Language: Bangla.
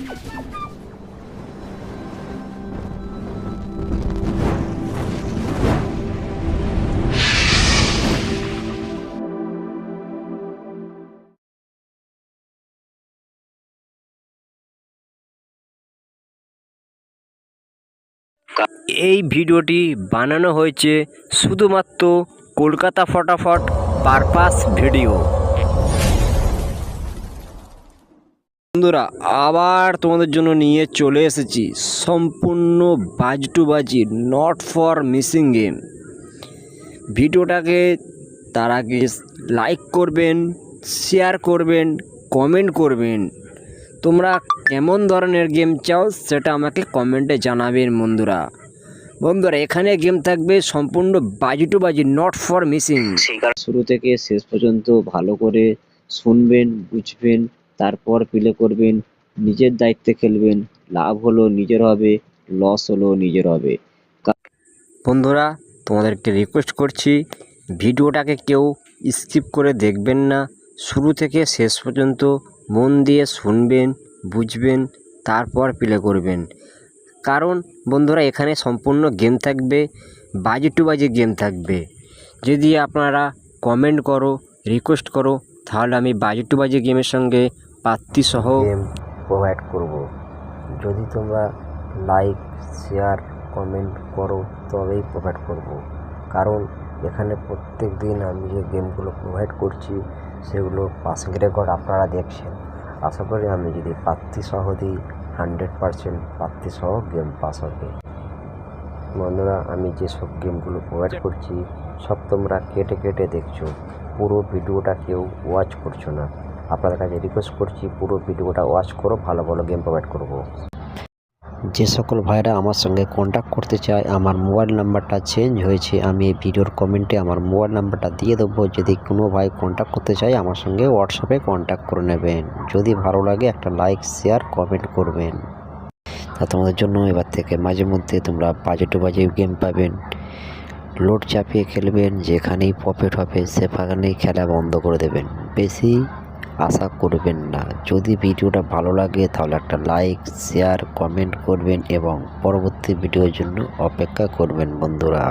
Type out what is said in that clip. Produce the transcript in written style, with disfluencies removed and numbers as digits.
এই ভিডিওটি বানানো হয়েছে শুধুমাত্র কলকাতা ফটাফট পারপাস ভিডিও। বন্ধুরা, আবার তোমাদের জন্য নিয়ে চলে এসেছি সম্পূর্ণ বাজ টু বাজি নট ফর মিসিং গেম। ভিডিওটাকে তার আগে লাইক করবেন, শেয়ার করবেন, কমেন্ট করবেন। তোমরা কেমন ধরনের গেম চাও সেটা আমাকে কমেন্টে জানাবেন বন্ধুরা। এখানে গেম থাকবে সম্পূর্ণ বাজি টু বাজি, নট ফর মিসিং। শুরু থেকে শেষ পর্যন্ত ভালো করে শুনবেন, বুঝবেন, তারপর প্লে করবেন। নিজের দায়িত্বে খেলবেন। লাভ হলো নিজের হবে, লস হলো নিজের হবে। বন্ধুরা, তোমাদেরকে রিকোয়েস্ট করছি ভিডিওটাকে কেউ স্কিপ করে দেখবেন না। শুরু থেকে শেষ পর্যন্ত মন দিয়ে শুনবেন, বুঝবেন, তারপর প্লে করবেন। কারণ বন্ধুরা, এখানে সম্পূর্ণ গেম থাকবে, বাজি টু বাজি গেম থাকবে। যদি আপনারা কমেন্ট করো, রিকোয়েস্ট করো, তাহলে আমি বাজি টু বাজি গেমের সঙ্গে প্রার্থীসহ গেম প্রোভাইড করব। যদি তোমরা লাইক, শেয়ার, কমেন্ট করো তবেই প্রোভাইড করব। কারণ এখানে প্রত্যেক দিন আমি যে গেমগুলো প্রোভাইড করছি সেগুলো পাসিং রেকর্ড আপনারা দেখছেন। আশা করি আমি যদি প্রার্থীসহ দিই 100% প্রার্থীসহ গেম পাস হবে। বন্ধুরা, আমি যেসব গেমগুলো প্রোভাইড করছি সব তোমরা কেটে কেটে দেখছো, পুরো ভিডিওটা কেউ ওয়াচ করছো না। আপনাদের কাছে রিকোয়েস্ট করছি পুরো ভিডিওটা ওয়াচ করো, ভালো ভালো গেম প্রোভাইড করব। যে সকল ভাইরা আমার সঙ্গে কন্ট্যাক্ট করতে চায়, আমার মোবাইল নাম্বারটা চেঞ্জ হয়েছে, আমি এই ভিডিওর কমেন্টে আমার মোবাইল নাম্বারটা দিয়ে দেবো। যদি কোনো ভাই কন্ট্যাক্ট করতে চায় আমার সঙ্গে হোয়াটসঅ্যাপে কন্ট্যাক্ট করে নেবেন। যদি ভালো লাগে একটা লাইক, শেয়ার, কমেন্ট করবেন। তা তোমাদের জন্য এবার থেকে মাঝে মধ্যে তোমরা বাজে টু বাজে গেম পাবেন। লোড চাপিয়ে খেলবেন, যেখানেই প্রফিট হবে সেখানেই খেলা বন্ধ করে দেবেন। বেশি আশা করবেন না। যদি ভিডিওটা ভালো লাগে তাহলে একটা লাইক, শেয়ার, কমেন্ট করবেন এবং পরবর্তী ভিডিওর জন্য অপেক্ষা করবেন বন্ধুরা।